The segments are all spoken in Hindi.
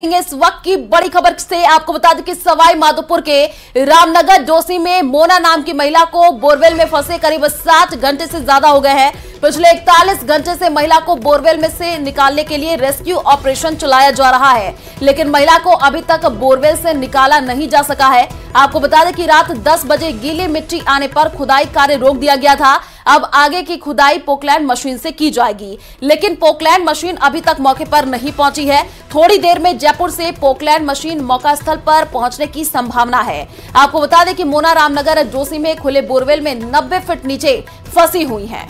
इस वक्त की बड़ी खबर से आपको बता दें कि सवाई माधोपुर के रामनगर जोशी में मोना नाम की महिला को बोरवेल में फंसे करीब 60 घंटे से ज्यादा हो गए हैं। पिछले 41 घंटे से महिला को बोरवेल में से निकालने के लिए रेस्क्यू ऑपरेशन चलाया जा रहा है, लेकिन महिला को अभी तक बोरवेल से निकाला नहीं जा सका है। आपको बता दें कि रात 10 बजे गीली मिट्टी आने पर खुदाई कार्य रोक दिया गया था। अब आगे की खुदाई पोकलैंड मशीन से की जाएगी, लेकिन पोकलैंड मशीन अभी तक मौके पर नहीं पहुंची है। थोड़ी देर में जयपुर से पोकलैंड मशीन मौका स्थल पर पहुंचने की संभावना है। आपको बता दें कि मोना रामनगर जोशी में खुले बोरवेल में 90 फीट नीचे फंसी हुई है।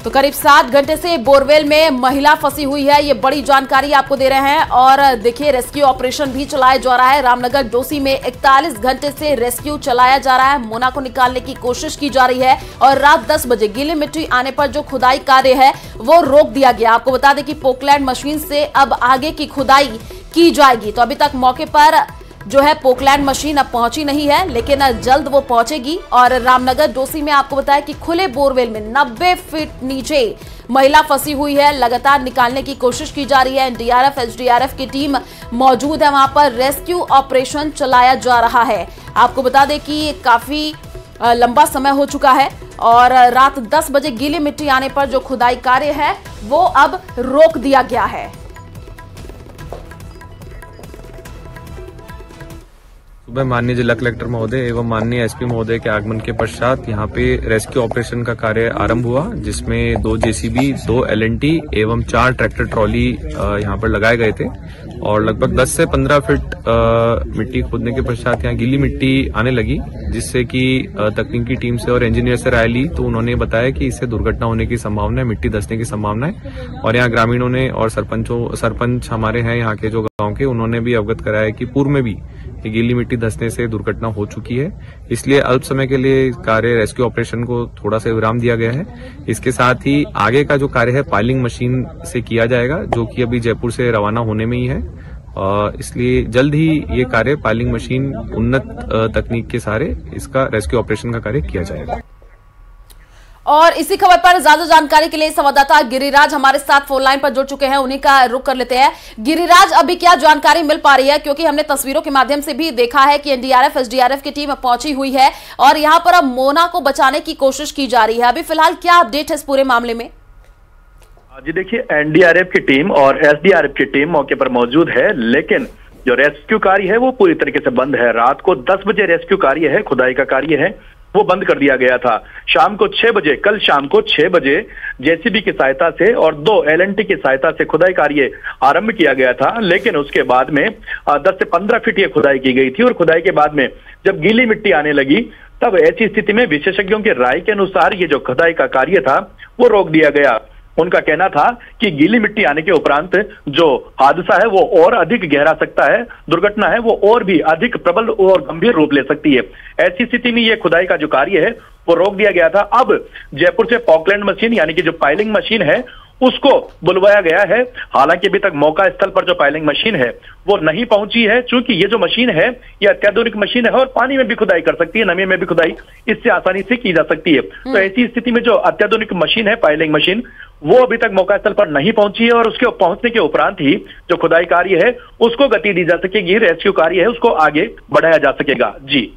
तो करीब 7 घंटे से बोरवेल में महिला फंसी हुई है, ये बड़ी जानकारी आपको दे रहे हैं। और देखिए, रेस्क्यू ऑपरेशन भी चलाया जा रहा है। रामनगर जोशी में 41 घंटे से रेस्क्यू चलाया जा रहा है। मोना को निकालने की कोशिश की जा रही है और रात 10 बजे गीली मिट्टी आने पर जो खुदाई कार्य है वो रोक दिया गया। आपको बता दें कि पोकलैंड मशीन से अब आगे की खुदाई की जाएगी। तो अभी तक मौके पर जो है पोकलैंड मशीन अब पहुंची नहीं है, लेकिन जल्द वो पहुंचेगी। और रामनगर जोशी में आपको बताया कि खुले बोरवेल में 90 फीट नीचे महिला फंसी हुई है। लगातार निकालने की कोशिश की जा रही है। एनडीआरएफ, एसडीआरएफ की टीम मौजूद है, वहां पर रेस्क्यू ऑपरेशन चलाया जा रहा है। आपको बता दें कि काफी लंबा समय हो चुका है और रात 10 बजे गीली मिट्टी आने पर जो खुदाई कार्य है वो अब रोक दिया गया है। सुबह माननीय जिला कलेक्टर महोदय एवं माननीय एसपी महोदय के आगमन के पश्चात यहाँ पे रेस्क्यू ऑपरेशन का कार्य आरंभ हुआ, जिसमें 2 जेसीबी, 2 एलएनटी एवं 4 ट्रैक्टर ट्रॉली यहाँ पर लगाए गए थे। और लगभग 10 से 15 फीट मिट्टी खोदने के पश्चात यहाँ गीली मिट्टी आने लगी, जिससे कि तकनीकी टीम से और इंजीनियर से राय ली तो उन्होंने बताया कि इससे दुर्घटना होने की संभावना है, मिट्टी धंसने की संभावना है। और यहाँ ग्रामीणों ने और सरपंच हमारे हैं यहाँ के जो गाँव के, उन्होंने भी अवगत कराया कि पूर्व में भी गीली मिट्टी धंसने से दुर्घटना हो चुकी है। इसलिए अल्प समय के लिए कार्य रेस्क्यू ऑपरेशन को थोड़ा सा विराम दिया गया है। इसके साथ ही आगे का जो कार्य है पाइलिंग मशीन से किया जाएगा, जो कि अभी जयपुर से रवाना होने में ही है। इसलिए जल्द ही ये कार्य पाइलिंग मशीन उन्नत तकनीक के सहारे इसका रेस्क्यू ऑपरेशन का कार्य किया जाएगा। और इसी खबर पर ज्यादा जानकारी के लिए संवाददाता गिरिराज हमारे साथ फोन लाइन पर जुड़ चुके हैं, उन्हीं का रुख कर लेते हैं। गिरिराज, अभी क्या जानकारी मिल पा रही है? क्योंकि हमने तस्वीरों के माध्यम से भी देखा है कि एनडीआरएफ, एसडीआरएफ की टीम पहुंची हुई है और यहां पर अब मोना को बचाने की कोशिश की जा रही है। अभी फिलहाल क्या अपडेट है इस पूरे मामले में? जी देखिए, एनडीआरएफ की टीम और एसडीआरएफ की टीम मौके पर मौजूद है, लेकिन जो रेस्क्यू कार्य है वो पूरी तरीके से बंद है। रात को 10 बजे रेस्क्यू कार्य है, खुदाई का कार्य है, वो बंद कर दिया गया था। शाम को 6 बजे, कल शाम को 6 बजे जेसीबी की सहायता से और 2 एलएनटी की सहायता से खुदाई कार्य आरंभ किया गया था। लेकिन उसके बाद में 10 से 15 फीट ये खुदाई की गई थी और खुदाई के बाद में जब गीली मिट्टी आने लगी, तब ऐसी स्थिति में विशेषज्ञों की राय के अनुसार ये जो खुदाई का कार्य था वो रोक दिया गया। उनका कहना था कि गीली मिट्टी आने के उपरांत जो हादसा है वो और अधिक गहरा सकता है, दुर्घटना है वो और भी अधिक प्रबल और गंभीर रूप ले सकती है। ऐसी स्थिति में ये खुदाई का जो कार्य है वो रोक दिया गया था। अब जयपुर से पोकलैंड मशीन यानी कि जो पाइलिंग मशीन है उसको बुलवाया गया है। हालांकि अभी तक मौका स्थल पर जो पाइलिंग मशीन है वो नहीं पहुंची है, चूंकि ये जो मशीन है ये अत्याधुनिक मशीन है और पानी में भी खुदाई कर सकती है, नमी में भी खुदाई इससे आसानी से की जा सकती है। तो ऐसी स्थिति में जो अत्याधुनिक मशीन है, पाइलिंग मशीन, वो अभी तक मौका स्थल पर नहीं पहुंची है और उसके पहुंचने के उपरांत ही जो खुदाई कार्य है उसको गति दी जा सकेगी, रेस्क्यू कार्य है उसको आगे बढ़ाया जा सकेगा। जी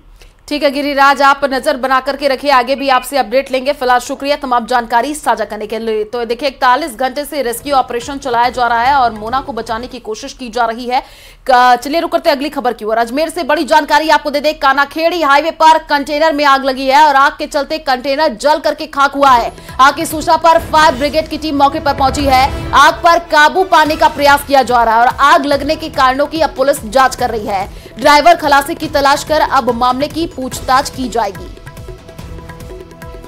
ठीक है गिरिराज, आप नजर बना करके रखिए, आगे भी आपसे अपडेट लेंगे। फिलहाल शुक्रिया तमाम जानकारी साझा करने के लिए। तो देखिए, 41 घंटे से रेस्क्यू ऑपरेशन चलाया जा रहा है और मोना को बचाने की कोशिश की जा रही है। चलिए रुक करते अगली खबर की ओर। अजमेर से बड़ी जानकारी आपको दे दे, कानाखेड़ी हाईवे पर कंटेनर में आग लगी है और आग के चलते कंटेनर जल करके खाक हुआ है। आग की सूचना पर फायर ब्रिगेड की टीम मौके पर पहुंची है। आग पर काबू पाने का प्रयास किया जा रहा है और आग लगने के कारणों की अब पुलिस जांच कर रही है। ड्राइवर खलासी की तलाश कर अब मामले की पूछताछ की जाएगी।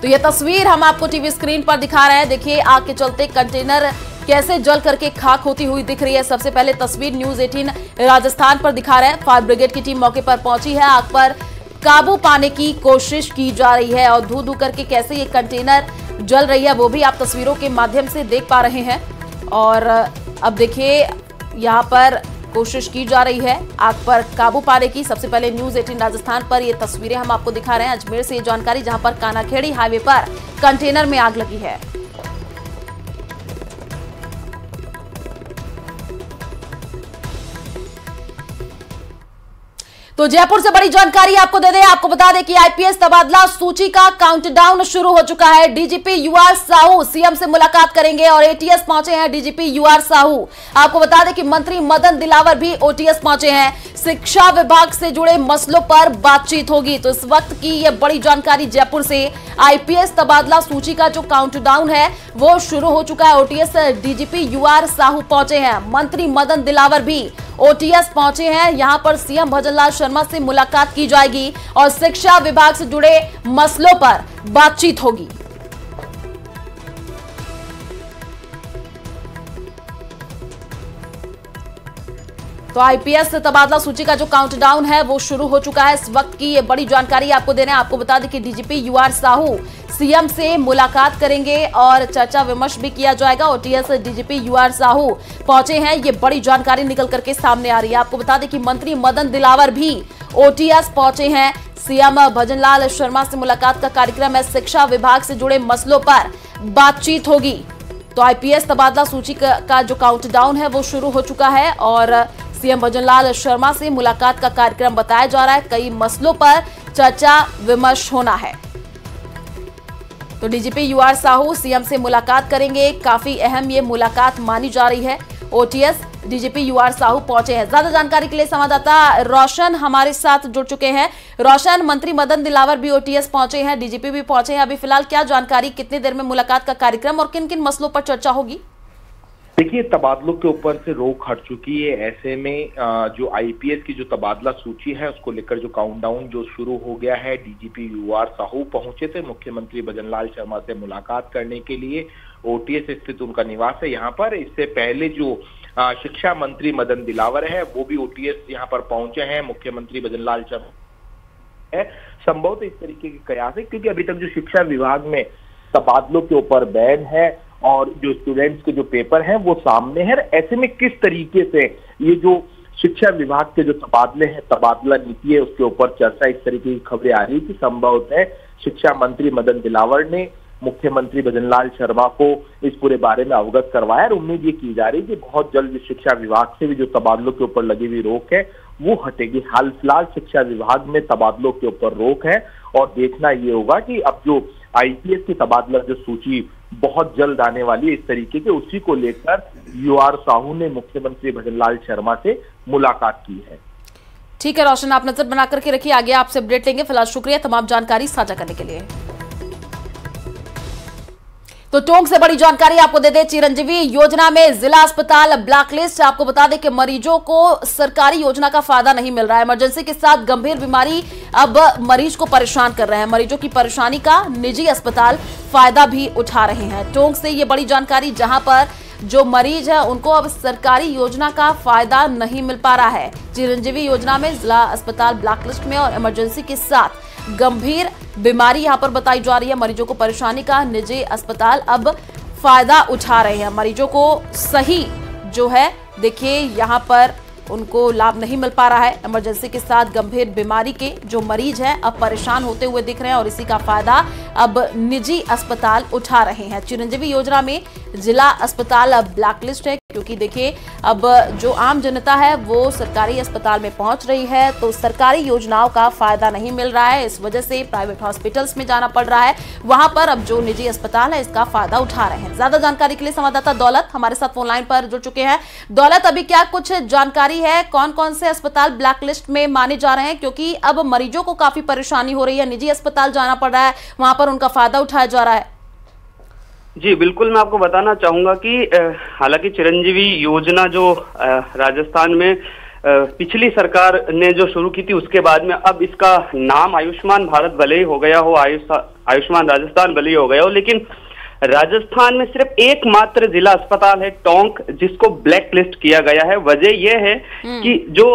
तो यह तस्वीर हम आपको टीवी स्क्रीन पर दिखा रहे हैं। देखिए, आग के चलते कंटेनर कैसे जल करके खाक होती हुई दिख रही है। सबसे पहले तस्वीर न्यूज 18 राजस्थान पर दिखा रहे हैं। फायर ब्रिगेड की टीम मौके पर पहुंची है। आग पर काबू पाने की कोशिश की जा रही है और धू धू करके कैसे ये कंटेनर जल रही है वो भी आप तस्वीरों के माध्यम से देख पा रहे हैं। और अब देखिए, यहाँ पर कोशिश की जा रही है आग पर काबू पाने की। सबसे पहले न्यूज 18 राजस्थान पर ये तस्वीरें हम आपको दिखा रहे हैं। अजमेर से ये जानकारी, जहां पर कानाखेड़ी हाईवे पर कंटेनर में आग लगी है। तो जयपुर से बड़ी जानकारी आपको दे दें, आपको बता दें कि आईपीएस तबादला सूची का काउंटडाउन शुरू हो चुका है। डीजीपी यूआर साहू सीएम से मुलाकात करेंगे और एटीएस पहुंचे हैं डीजीपी यूआर साहू। आपको बता दें कि मंत्री मदन दिलावर भी ओटीएस पहुंचे हैं। शिक्षा विभाग से जुड़े मसलों पर बातचीत होगी। तो इस वक्त की यह बड़ी जानकारी जयपुर से, आईपीएस तबादला सूची का जो काउंटडाउन है वो शुरू हो चुका है। ओटीएस डीजीपी यूआर साहू पहुंचे हैं, मंत्री मदन दिलावर भी ओटीएस पहुंचे हैं। यहां पर सीएम भजनलाल शर्मा से मुलाकात की जाएगी और शिक्षा विभाग से जुड़े मसलों पर बातचीत होगी। तो आईपीएस तबादला सूची का जो काउंटडाउन है वो शुरू हो चुका है। इस वक्त की ये बड़ी जानकारी आपको दे रहे हैं। आपको बता दें कि डीजीपी यूआर साहू सीएम से मुलाकात करेंगे और चर्चा विमर्श भी किया जाएगा। ओटीएस डीजीपी यूआर साहू पहुंचे हैं, ये बड़ी जानकारी निकल करके सामने आ रही है। आपको बता दें कि मंत्री मदन दिलावर भी ओटीएस पहुंचे हैं। सीएम भजनलाल शर्मा से मुलाकात का कार्यक्रम है। शिक्षा विभाग से जुड़े मसलों पर बातचीत होगी। तो आईपीएस तबादला सूची का जो काउंटडाउन है वो शुरू हो चुका है और सीएम भजनलाल शर्मा से मुलाकात का कार्यक्रम बताया जा रहा है। कई मसलों पर चर्चा विमर्श होना है। तो डीजीपी यूआर साहू सीएम से मुलाकात करेंगे, काफी अहम ये मुलाकात मानी जा रही है। ओटीएस डीजीपी यूआर साहू पहुंचे हैं। ज्यादा जानकारी के लिए संवाददाता रोशन हमारे साथ जुड़ चुके हैं। रोशन, मंत्री मदन दिलावर भी ओटीएस पहुंचे हैं, डीजीपी भी पहुंचे हैं। अभी फिलहाल क्या जानकारी, कितनी देर में मुलाकात का कार्यक्रम और किन किन मसलों पर चर्चा होगी? देखिए, तबादलों के ऊपर से रोक हट चुकी है। ऐसे में जो आईपीएस की जो तबादला सूची है उसको लेकर जो काउंटडाउन जो शुरू हो गया है। डीजीपी यूआर साहू पहुंचे थे मुख्यमंत्री भजनलाल शर्मा से मुलाकात करने के लिए। ओटीएस स्थित उनका निवास है यहाँ पर। इससे पहले जो शिक्षा मंत्री मदन दिलावर है वो भी ओटीएस यहाँ पर पहुंचे हैं। मुख्यमंत्री भजनलाल शर्मा है संभवतः इस तरीके के कयास है, क्योंकि अभी तक जो शिक्षा विभाग में तबादलों के ऊपर बैन है और जो स्टूडेंट्स के जो पेपर हैं वो सामने है। ऐसे में किस तरीके से ये जो शिक्षा विभाग के जो तबादले हैं, तबादला नीति है, उसके ऊपर चर्चा, इस तरीके की खबरें आ रही कि संभवतः शिक्षा मंत्री मदन दिलावर ने मुख्यमंत्री भजनलाल शर्मा को इस पूरे बारे में अवगत करवाया और उम्मीद ये की जा रही है कि बहुत जल्द शिक्षा विभाग से भी जो तबादलों के ऊपर लगी हुई रोक है वो हटेगी। हाल फिलहाल शिक्षा विभाग में तबादलों के ऊपर रोक है और देखना ये होगा कि अब जो आईपीएस की तबादला जो सूची बहुत जल्द आने वाली है इस तरीके के, उसी को लेकर यूआर साहू ने मुख्यमंत्री भजनलाल शर्मा से मुलाकात की है। ठीक है रोशन, आप नजर बना करके रखिए, आगे आपसे अपडेट लेंगे। फिलहाल शुक्रिया तमाम जानकारी साझा करने के लिए। तो टोंक से बड़ी जानकारी आपको दे दें, चिरंजीवी योजना में जिला अस्पताल ब्लैकलिस्ट। आपको बता दें कि मरीजों को सरकारी योजना का फायदा नहीं मिल रहा है। इमरजेंसी के साथ गंभीर बीमारी अब मरीज को परेशान कर रहे हैं। मरीजों की परेशानी का निजी अस्पताल फायदा भी उठा रहे हैं। टोंक से ये बड़ी जानकारी, जहां पर जो मरीज है उनको अब सरकारी योजना का फायदा नहीं मिल पा रहा है। चिरंजीवी योजना में जिला अस्पताल ब्लैकलिस्ट में और इमरजेंसी के साथ गंभीर बीमारी यहां पर बताई जा रही है। मरीजों को परेशानी का निजी अस्पताल अब फायदा उठा रहे हैं। मरीजों को सही जो है देखिए यहां पर उनको लाभ नहीं मिल पा रहा है। इमरजेंसी के साथ गंभीर बीमारी के जो मरीज हैं अब परेशान होते हुए दिख रहे हैं और इसी का फायदा अब निजी अस्पताल उठा रहे हैं। चिरंजीवी योजना में जिला अस्पताल अब ब्लैकलिस्ट है, क्योंकि देखिए अब जो आम जनता है वो सरकारी अस्पताल में पहुंच रही है तो सरकारी योजनाओं का फायदा नहीं मिल रहा है। इस वजह से प्राइवेट हॉस्पिटल्स में जाना पड़ रहा है। वहां पर अब जो निजी अस्पताल है इसका फायदा उठा रहे हैं। ज्यादा जानकारी के लिए संवाददाता दौलत हमारे साथ फोन लाइन पर जुड़ चुके हैं। दौलत, अभी क्या कुछ जानकारी है, कौन कौन से अस्पताल ब्लैकलिस्ट में माने जा रहे हैं, क्योंकि अब मरीजों को काफी परेशानी हो रही है, निजी अस्पताल जाना पड़ रहा है, वहां पर उनका फायदा उठाया जा रहा है? जी बिल्कुल, मैं आपको बताना चाहूंगा कि हालांकि चिरंजीवी योजना जो राजस्थान में पिछली सरकार ने जो शुरू की थी उसके बाद में अब इसका नाम आयुष्मान भारत भले ही हो गया हो, आयुष्मान राजस्थान भले ही हो गया हो, लेकिन राजस्थान में सिर्फ एकमात्र जिला अस्पताल है टोंक जिसको ब्लैक लिस्ट किया गया है। वजह यह है कि जो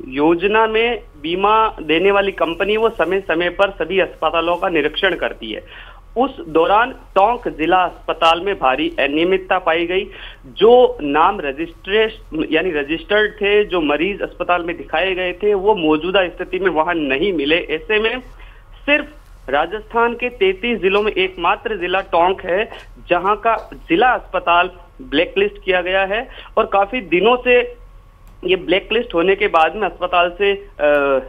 योजना में बीमा देने वाली कंपनी वो समय समय पर सभी अस्पतालों का निरीक्षण करती है। उस दौरान टोंक जिला अस्पताल में भारी अनियमितता पाई गई। जो नाम रजिस्टर्ड थे, जो मरीज अस्पताल में दिखाए गए थे, वो मौजूदा स्थिति में वहां नहीं मिले। ऐसे में सिर्फ राजस्थान के 33 जिलों में एकमात्र जिला टोंक है जहां का जिला अस्पताल ब्लैकलिस्ट किया गया है और काफी दिनों से ये ब्लैक लिस्ट होने के बाद में अस्पताल से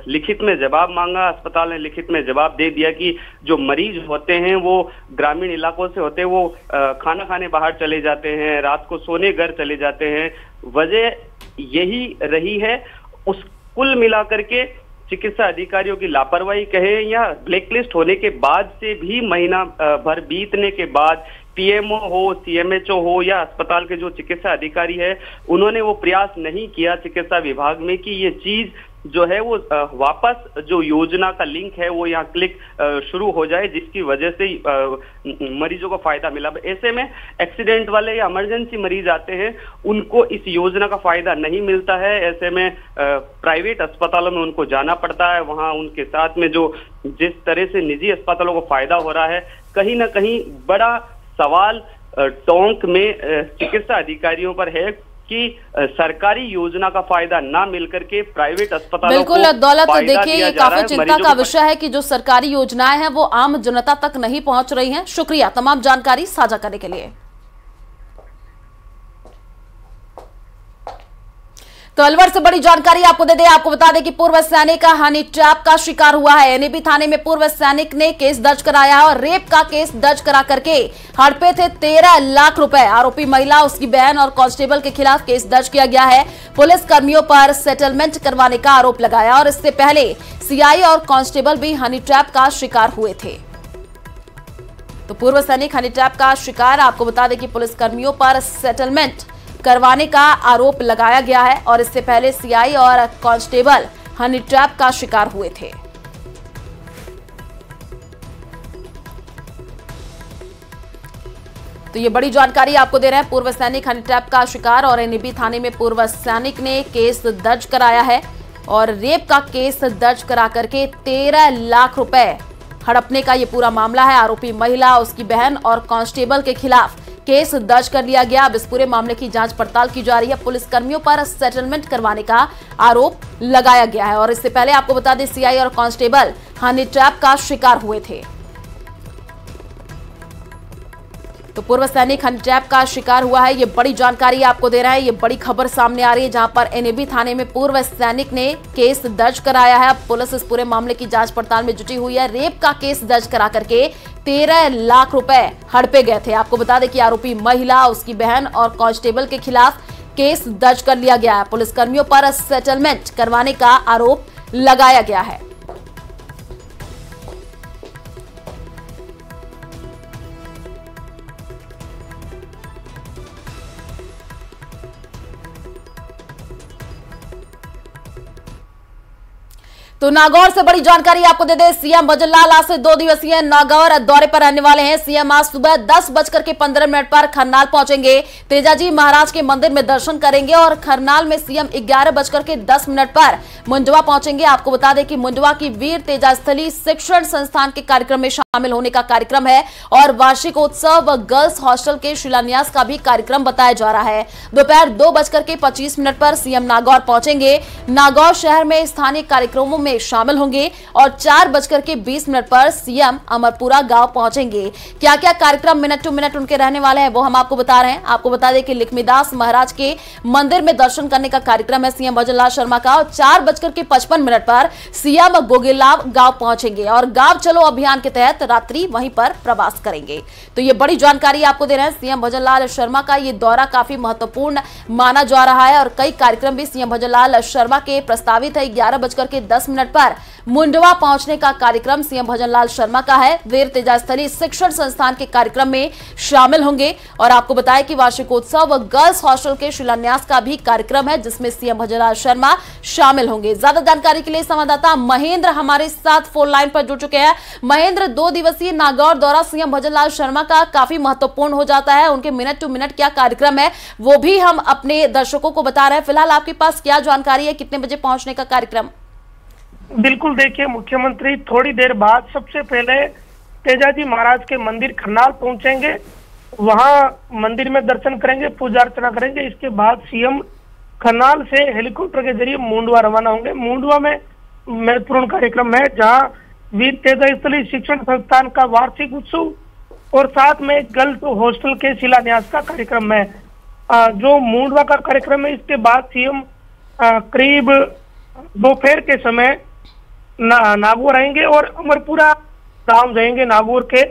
लिखित में जवाब मांगा। अस्पताल ने लिखित में जवाब दे दिया कि जो मरीज होते हैं वो ग्रामीण इलाकों से होते हैं, वो खाना खाने बाहर चले जाते हैं, रात को सोने घर चले जाते हैं। वजह यही रही है। उस कुल मिलाकर के चिकित्सा अधिकारियों की लापरवाही कहे या ब्लैक लिस्ट होने के बाद से भी महीना भर बीतने के बाद पीएमओ हो, सीएमएचओ हो या अस्पताल के जो चिकित्सा अधिकारी है, उन्होंने वो प्रयास नहीं किया चिकित्सा विभाग में कि ये चीज जो है वो वापस जो योजना का लिंक है वो यहाँ क्लिक शुरू हो जाए, जिसकी वजह से मरीजों को फायदा मिला। ऐसे में एक्सीडेंट वाले या इमरजेंसी मरीज आते हैं, उनको इस योजना का फायदा नहीं मिलता है। ऐसे में प्राइवेट अस्पतालों में उनको जाना पड़ता है। वहाँ उनके साथ में जो जिस तरह से निजी अस्पतालों को फायदा हो रहा है, कहीं ना कहीं बड़ा सवाल टोंक में चिकित्सा अधिकारियों पर है कि सरकारी योजना का फायदा ना मिलकर के प्राइवेट अस्पतालों बिल्कुल को दौलत, फायदा देखिए दिया ये जा रहा काफी है। चिंता का विषय है कि जो सरकारी योजनाएं हैं वो आम जनता तक नहीं पहुंच रही हैं। शुक्रिया तमाम जानकारी साझा करने के लिए। तो अलवर से बड़ी जानकारी आपको दे दें, आपको बता दें कि पूर्व सैनिक हनी ट्रैप का शिकार हुआ है। एनएबी थाने में पूर्व सैनिक ने केस दर्ज कराया और रेप का केस दर्ज करा करके हड़पे थे 13 लाख रुपए। आरोपी महिला, उसकी बहन और कांस्टेबल के खिलाफ केस दर्ज किया गया है। पुलिस कर्मियों पर सेटलमेंट करवाने का आरोप लगाया और इससे पहले सीआई और कांस्टेबल भी हनी ट्रैप का शिकार हुए थे। तो पूर्व सैनिक हनी ट्रैप का शिकार, आपको बता दें कि पुलिस कर्मियों पर सेटलमेंट करवाने का आरोप लगाया गया है और इससे पहले सीआई और कांस्टेबल हनी ट्रैप का शिकार हुए थे। तो ये बड़ी जानकारी आपको दे रहे हैं। पूर्व सैनिक हनी ट्रैप का शिकार और एनएबी थाने में पूर्व सैनिक ने केस दर्ज कराया है और रेप का केस दर्ज करा करके 13 लाख रुपए हड़पने का ये पूरा मामला है। आरोपी महिला, उसकी बहन और कांस्टेबल के खिलाफ केस दर्ज कर लिया गया। अब इस पूरे मामले की जांच पड़ताल की जा रही है। पुलिस कर्मियों पर सेटलमेंट करवाने का आरोप लगाया गया है और इससे पहले आपको बता दें सीआई और कांस्टेबल हनी ट्रैप का शिकार हुए थे। तो पूर्व सैनिक हनी ट्रैप का शिकार हुआ है, ये बड़ी जानकारी आपको दे रहा है। ये बड़ी खबर सामने आ रही है जहां पर एनएबी थाने में पूर्व सैनिक ने केस दर्ज कराया है। अब पुलिस इस पूरे मामले की जांच पड़ताल में जुटी हुई है। रेप का केस दर्ज करा करके 13 लाख रुपए हड़पे गए थे। आपको बता दें कि आरोपी महिला, उसकी बहन और कांस्टेबल के खिलाफ केस दर्ज कर लिया गया है। पुलिस कर्मियों पर सेटलमेंट करवाने का आरोप लगाया गया है। तो नागौर से बड़ी जानकारी आपको दे दें, सीएम भजनलाल आज से 2 दिवसीय नागौर दौरे पर रहने वाले हैं। सीएम आज सुबह 10:15 पर खरनाल पहुंचेंगे। तेजाजी महाराज के मंदिर में दर्शन करेंगे और खरनाल में सीएम 11:10 पर मुंडवा पहुंचेंगे। आपको बता दें कि मुंडवा की वीर तेजास्थली शिक्षण संस्थान के कार्यक्रम में शामिल होने का कार्यक्रम है और वार्षिकोत्सव गर्ल्स हॉस्टल के शिलान्यास का भी कार्यक्रम बताया जा रहा है। दोपहर 2:25 पर सीएम नागौर पहुंचेंगे। नागौर शहर में स्थानीय कार्यक्रमों में शामिल होंगे और 4:20 पर सीएम अमरपुरा गांव पहुंचेंगे। क्या क्या कार्यक्रम मिनट टू मिनट उनके रहने वाले हैं वो हम आपको बता रहे हैं। आपको बता दें कि लक्ष्मीदास महाराज के मंदिर में दर्शन करने का कार्यक्रम है सीएम भजनलाल शर्मा का और 4:55 पर सीएम गोगिलाव गांव पहुंचेंगे और गांव चलो अभियान के तहत रात्रि वहीं पर प्रवास करेंगे। तो ये बड़ी जानकारी आपको दे रहे हैं। सीएम भजनलाल शर्मा का ये दौरा काफी महत्वपूर्ण माना जा रहा है और कई कार्यक्रम भी सीएम भजनलाल शर्मा के प्रस्तावित है। 11:10 पर मुंडवा पहुंचने का कार्यक्रम सीएम भजनलाल शर्मा का है। वीर तेजास्थली शिक्षण संस्थान के कार्यक्रम में शामिल होंगे और आपको बताया कि वार्षिकोत्सव गर्ल्स हॉस्टल के शिलान्यास का भी कार्यक्रम है जिसमें सीएम भजनलाल शर्मा शामिल होंगे। ज्यादा जानकारी के लिए संवाददाता महेंद्र हमारे साथ फोन लाइन पर जुड़ चुके हैं। महेंद्र, 2 दिवसीय नागौर दौरा सीएम भजनलाल शर्मा का काफी महत्वपूर्ण हो जाता है। उनके मिनट टू मिनट क्या कार्यक्रम है वो भी हम अपने दर्शकों को बता रहे हैं। फिलहाल आपके पास क्या जानकारी है, कितने बजे पहुंचने का कार्यक्रम? बिल्कुल, देखिए मुख्यमंत्री थोड़ी देर बाद सबसे पहले तेजाजी महाराज के मंदिर खरनाल पहुंचेंगे। वहां मंदिर में दर्शन करेंगे, पूजा अर्चना करेंगे। इसके बाद सीएम खरनाल से हेलीकॉप्टर के जरिए मुंडवा रवाना होंगे। मुंडवा में महत्वपूर्ण कार्यक्रम है जहां वीर तेजास्थली शिक्षण संस्थान का वार्षिक उत्सव और साथ में गर्ल्स हॉस्टल के शिलान्यास का कार्यक्रम है जो मुंडवा का कार्यक्रम है। इसके बाद सीएम करीब दोपहर के समय नागौर आएंगे और अमरपुरा गांव जाएंगे नागौर के,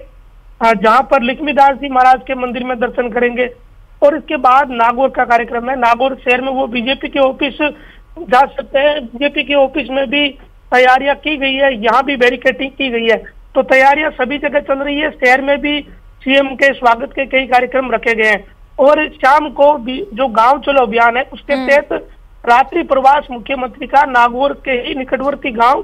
जहां पर लक्ष्मीदास जी महाराज के मंदिर में दर्शन करेंगे। और इसके बाद नागौर का कार्यक्रम है। नागौर शहर में वो बीजेपी के ऑफिस जा सकते हैं। बीजेपी के ऑफिस में भी तैयारियां की गई है, यहाँ भी बैरिकेडिंग की गई है। तो तैयारियां सभी जगह चल रही है। शहर में भी सीएम के स्वागत के कई कार्यक्रम रखे गए हैं। और शाम को भी जो गांव चलो अभियान है उसके तहत रात्रि प्रवास मुख्यमंत्री का नागौर के ही निकटवर्ती गांव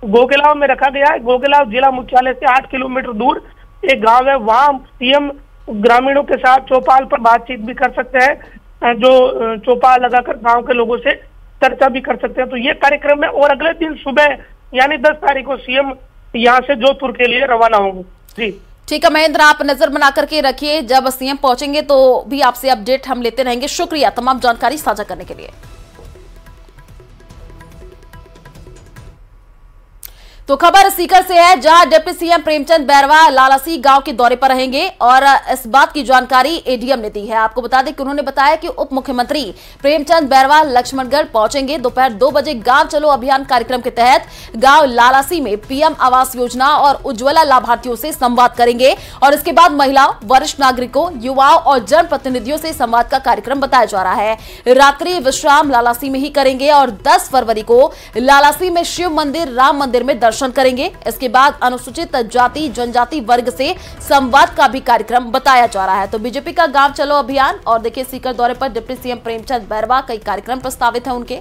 गोगेलाव में रखा गया है। गोगेलाव जिला मुख्यालय से 8 किलोमीटर दूर एक गांव है। वहां सीएम ग्रामीणों के साथ चौपाल पर बातचीत भी कर सकते हैं, जो चौपाल लगाकर गांव के लोगों से चर्चा भी कर सकते हैं। तो ये कार्यक्रम है। और अगले दिन सुबह यानी 10 तारीख को सीएम यहाँ से जोधपुर के लिए रवाना होंगे। जी ठीक है महेंद्र, आप नजर बना करके रखिए, जब सीएम पहुंचेंगे तो भी आपसे अपडेट हम लेते रहेंगे। शुक्रिया तमाम जानकारी साझा करने के लिए। तो खबर सीकर से है, जहां डिप्टी सीएम प्रेमचंद बैरवा लालासी गांव के दौरे पर रहेंगे और इस बात की जानकारी एडीएम ने दी है। आपको बता दें कि उन्होंने बताया कि उप मुख्यमंत्री प्रेमचंद बैरवा लक्ष्मणगढ़ पहुंचेंगे। दोपहर 2 बजे गांव चलो अभियान कार्यक्रम के तहत गांव लालासी में पीएम आवास योजना और उज्ज्वला लाभार्थियों से संवाद करेंगे और इसके बाद महिलाओं, वरिष्ठ नागरिकों, युवाओं और जनप्रतिनिधियों से संवाद का कार्यक्रम बताया जा रहा है। रात्रि विश्राम लालासी में ही करेंगे और 10 फरवरी को लालासी में शिव मंदिर, राम मंदिर में दर्शन करेंगे। इसके बाद अनुसूचित जाति जनजाति वर्ग से संवाद का भी कार्यक्रम बताया जा रहा है। तो बीजेपी का गांव चलो अभियान और देखिए सीकर दौरे पर डिप्टी सीएम प्रेमचंद बैरवा, कई कार्यक्रम प्रस्तावित हैं उनके।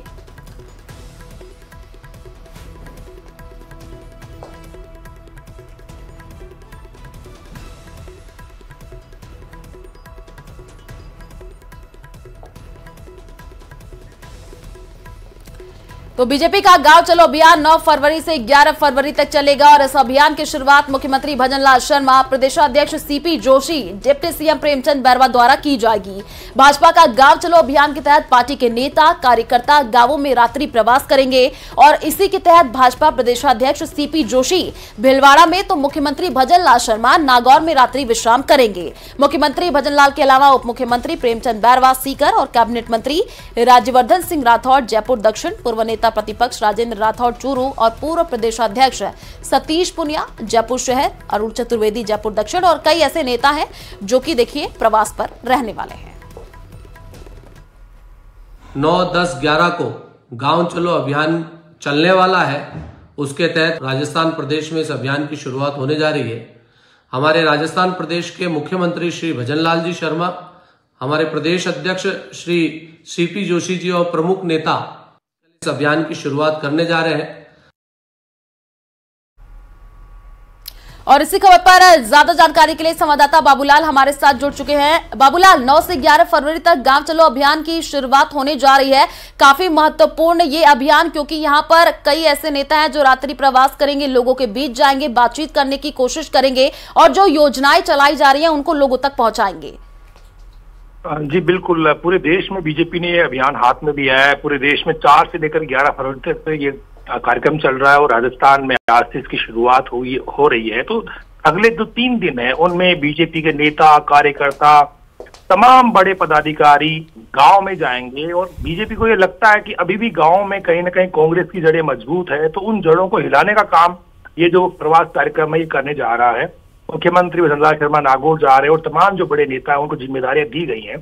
तो बीजेपी का गांव चलो अभियान 9 फरवरी से 11 फरवरी तक चलेगा और इस अभियान की शुरुआत मुख्यमंत्री भजनलाल शर्मा, प्रदेशाध्यक्ष CP Joshi, deputy CM Premchand Bairwa द्वारा की जाएगी। भाजपा का गांव चलो अभियान के तहत पार्टी के नेता कार्यकर्ता गांवों में रात्रि प्रवास करेंगे और इसी के तहत भाजपा प्रदेशाध्यक्ष सीपी जोशी भीलवाड़ा में तो मुख्यमंत्री भजनलाल शर्मा नागौर में रात्रि विश्राम करेंगे। मुख्यमंत्री भजनलाल के अलावा उप मुख्यमंत्री प्रेमचंद बैरवा सीकर और कैबिनेट मंत्री राज्यवर्धन सिंह राठौड़ जयपुर दक्षिण, पूर्व नेता प्रतिपक्ष राजेंद्र राठौड़ चूरू और पूर्व प्रदेशाध्यक्ष सतीश पुनिया जयपुर शहर, अरुण चतुर्वेदी जयपुर दक्षिण और कई ऐसे नेता हैं जो कि देखिए प्रवास पर रहने वाले हैं। 9, 10, 11 को गांव चलो अभियान चलने वाला है। उसके तहत राजस्थान प्रदेश में इस अभियान की शुरुआत होने जा रही है। हमारे राजस्थान प्रदेश के मुख्यमंत्री श्री भजनलाल जी शर्मा, हमारे प्रदेश अध्यक्ष श्री सीपी जोशी जी और प्रमुख नेता इस अभियान की शुरुआत करने जा रहे हैं। और इसी खबर पर ज्यादा जानकारी के लिए संवाददाता बाबूलाल हमारे साथ जुड़ चुके हैं। बाबूलाल, 9 से 11 फरवरी तक गांव चलो अभियान की शुरुआत होने जा रही है। काफी महत्वपूर्ण ये अभियान, क्योंकि यहां पर कई ऐसे नेता हैं जो रात्रि प्रवास करेंगे, लोगों के बीच जाएंगे, बातचीत करने की कोशिश करेंगे और जो योजनाएं चलाई जा रही हैं उनको लोगों तक पहुंचाएंगे। जी बिल्कुल, पूरे देश में बीजेपी ने ये अभियान हाथ में लिया है। पूरे देश में 4 से लेकर 11 फरवरी तक ये कार्यक्रम चल रहा है और राजस्थान में आज से इसकी शुरुआत हो रही है। तो अगले जो 3 दिन है उनमें बीजेपी के नेता, कार्यकर्ता, तमाम बड़े पदाधिकारी गांव में जाएंगे और बीजेपी को ये लगता है कि अभी भी गांव में कहीं ना कहीं कांग्रेस की जड़ें मजबूत है, तो उन जड़ों को हिलाने का काम ये जो प्रवास कार्यक्रम है ये करने जा रहा है। मुख्यमंत्री भजनलाल शर्मा नागौर जा रहे हैं और तमाम जो बड़े नेता हैं उनको जिम्मेदारियां दी गई हैं।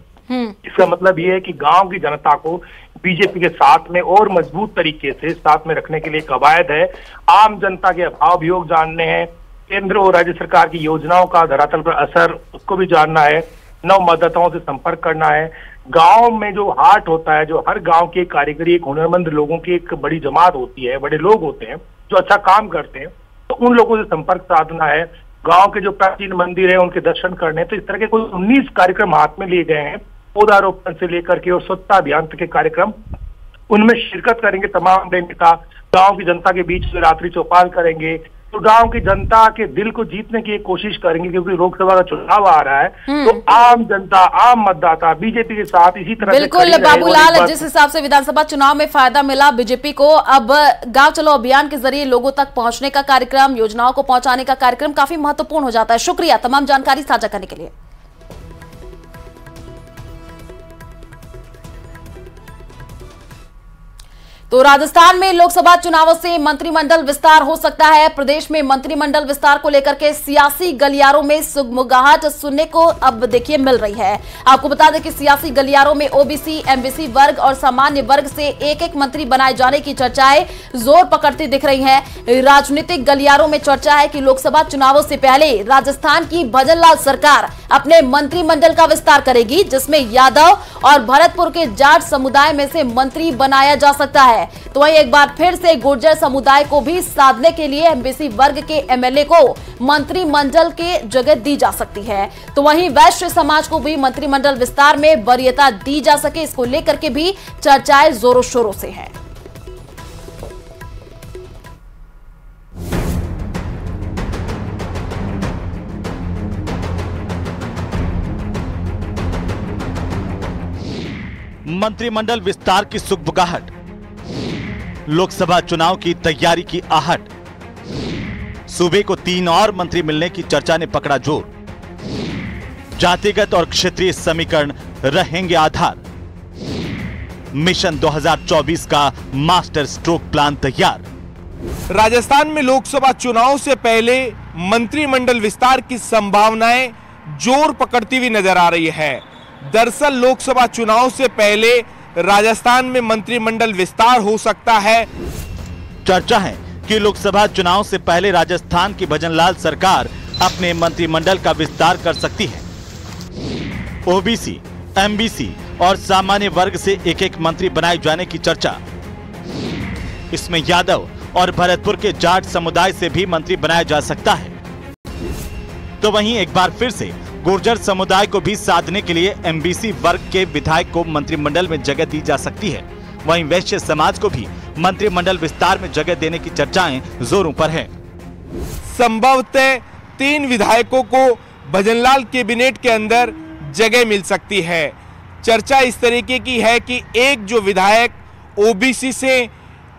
इसका मतलब ये है कि गांव की जनता को बीजेपी के साथ में और मजबूत तरीके से साथ में रखने के लिए कवायद है। आम जनता के भाव वियोग जानने हैं, केंद्र और राज्य सरकार की योजनाओं का धरातल पर असर उसको भी जानना है, नव मतदाताओं से संपर्क करना है। गांव में जो हाट होता है, जो हर गांव की कारीगरी, एक हुनरमंद लोगों की एक बड़ी जमात होती है, बड़े लोग होते हैं जो अच्छा काम करते हैं, तो उन लोगों से संपर्क साधना है। गांव के जो प्राचीन मंदिर है उनके दर्शन करने, तो इस तरह के कोई 19 कार्यक्रम हाथ में लिए गए हैं। पौधारोपण से लेकर के और स्वच्छता अभियान तक के कार्यक्रम, उनमें शिरकत करेंगे तमाम बड़े नेता। गांव की जनता के बीच में रात्रि चौपाल करेंगे, तो गांव की जनता के दिल को जीतने की कोशिश करेंगे, क्योंकि लोकसभा का चुनाव आ रहा है। तो आम जनता, आम मतदाता बीजेपी के साथ इसी तरह बिल्कुल बाबूलाल, जिस हिसाब से विधानसभा चुनाव में फायदा मिला बीजेपी को, अब गांव चलो अभियान के जरिए लोगों तक पहुंचने का कार्यक्रम, योजनाओं को पहुंचाने का कार्यक्रम काफी महत्वपूर्ण हो जाता है। शुक्रिया तमाम जानकारी साझा करने के लिए। तो राजस्थान में लोकसभा चुनावों से मंत्रिमंडल विस्तार हो सकता है। प्रदेश में मंत्रिमंडल विस्तार को लेकर के सियासी गलियारों में सुगबुगाहट सुनने को अब देखिए मिल रही है। आपको बता दें कि सियासी गलियारों में ओबीसी, एमबीसी वर्ग और सामान्य वर्ग से एक एक मंत्री बनाए जाने की चर्चाएं जोर पकड़ती दिख रही हैं। राजनीतिक गलियारों में चर्चा है कि लोकसभा चुनावों से पहले राजस्थान की भजनलाल सरकार अपने मंत्रिमंडल का विस्तार करेगी, जिसमें यादव और भरतपुर के जाट समुदाय में से मंत्री बनाया जा सकता है। तो वहीं एक बार फिर से गुर्जर समुदाय को भी साधने के लिए एमबीसी वर्ग के एमएलए को मंत्रिमंडल के जगह दी जा सकती है। तो वहीं वैश्य समाज को भी मंत्रिमंडल विस्तार में वरीयता दी जा सके, इसको लेकर के भी चर्चाएं जोरों शोरों से हैं। मंत्रिमंडल विस्तार की सुगबुगाहट, लोकसभा चुनाव की तैयारी की आहट, सूबे को 3 और मंत्री मिलने की चर्चा ने पकड़ा जोर, जातिगत और क्षेत्रीय समीकरण रहेंगे आधार, मिशन 2024 का मास्टर स्ट्रोक प्लान तैयार। राजस्थान में लोकसभा चुनाव से पहले मंत्रिमंडल विस्तार की संभावनाएं जोर पकड़ती हुई नजर आ रही है। दरअसल लोकसभा चुनाव से पहले राजस्थान में मंत्रिमंडल विस्तार हो सकता है। चर्चा है कि लोकसभा चुनाव से पहले राजस्थान की भजनलाल सरकार अपने मंत्रिमंडल का विस्तार कर सकती है। ओबीसी, एमबीसी और सामान्य वर्ग से एक एक मंत्री बनाए जाने की चर्चा। इसमें यादव और भरतपुर के जाट समुदाय से भी मंत्री बनाया जा सकता है। तो वहीं एक बार फिर से गुर्जर समुदाय को भी साधने के लिए एमबीसी वर्ग के विधायक को मंत्रिमंडल में जगह दी जा सकती है। वहीं वैश्य समाज को भी मंत्रिमंडल विस्तार में जगह देने की चर्चाएं जोरों पर है। संभवतः 3 विधायकों को भजनलाल कैबिनेट के अंदर जगह मिल सकती है। चर्चा इस तरीके की है कि एक जो विधायक ओबीसी से,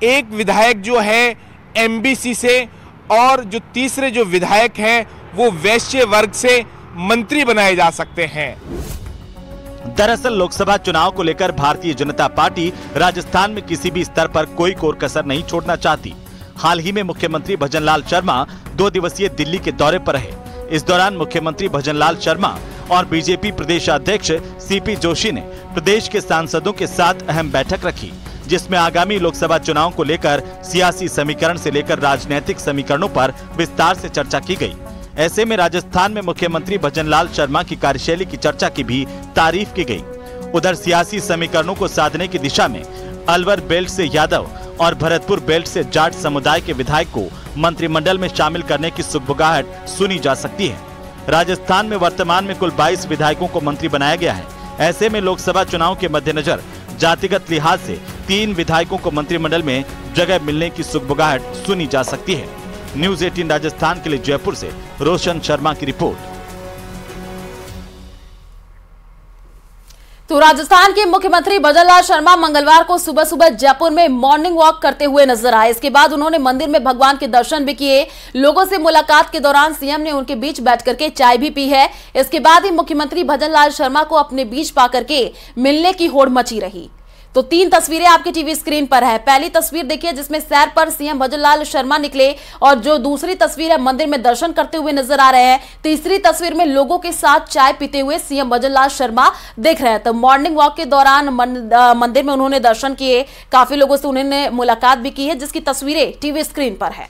एक विधायक जो है एमबीसी से और जो तीसरे जो विधायक हैं वो वैश्य वर्ग से मंत्री बनाए जा सकते हैं। दरअसल लोकसभा चुनाव को लेकर भारतीय जनता पार्टी राजस्थान में किसी भी स्तर पर कोई कोर कसर नहीं छोड़ना चाहती। हाल ही में मुख्यमंत्री भजनलाल शर्मा 2 दिवसीय दिल्ली के दौरे पर रहे। इस दौरान मुख्यमंत्री भजनलाल शर्मा और बीजेपी प्रदेश अध्यक्ष सीपी जोशी ने प्रदेश के सांसदों के साथ अहम बैठक रखी, जिसमें आगामी लोकसभा चुनाव को लेकर सियासी समीकरण से लेकर राजनीतिक समीकरणों पर विस्तार से चर्चा की गई। ऐसे में राजस्थान में मुख्यमंत्री भजनलाल शर्मा की कार्यशैली की चर्चा की भी तारीफ की गई। उधर सियासी समीकरणों को साधने की दिशा में अलवर बेल्ट से यादव और भरतपुर बेल्ट से जाट समुदाय के विधायक को मंत्रिमंडल में शामिल करने की सुगबुगाहट सुनी जा सकती है। राजस्थान में वर्तमान में कुल 22 विधायकों को मंत्री बनाया गया है। ऐसे में लोकसभा चुनाव के मद्देनजर जातिगत लिहाज से 3 विधायकों को मंत्रिमंडल में जगह मिलने की सुगबुगाहट सुनी जा सकती है। न्यूज़ 18 राजस्थान के लिए जयपुर से रोशन शर्मा की रिपोर्ट। तो राजस्थान के मुख्यमंत्री भजनलाल शर्मा मंगलवार को सुबह सुबह जयपुर में मॉर्निंग वॉक करते हुए नजर आए। इसके बाद उन्होंने मंदिर में भगवान के दर्शन भी किए। लोगों से मुलाकात के दौरान सीएम ने उनके बीच बैठ करके चाय भी पी है। इसके बाद ही मुख्यमंत्री भजनलाल शर्मा को अपने बीच पा करके मिलने की होड़ मची रही। तो 3 तस्वीरें आपकी टीवी स्क्रीन पर है। पहली तस्वीर देखिए जिसमें सैर पर सीएम भजनलाल शर्मा निकले और जो दूसरी तस्वीर है मंदिर में दर्शन करते हुए नजर आ रहे हैं। तीसरी तस्वीर में लोगों के साथ चाय पीते हुए सीएम भजनलाल शर्मा दिख रहे हैं। तो मॉर्निंग वॉक के दौरान मंदिर में उन्होंने दर्शन किए, काफी लोगों से उन्होंने मुलाकात भी की है, जिसकी तस्वीरें टीवी स्क्रीन पर है।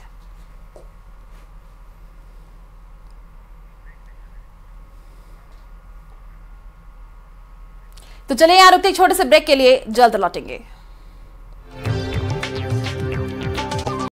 तो चलिए यहाँ रुकते छोटे से ब्रेक के लिए, जल्द लौटेंगे।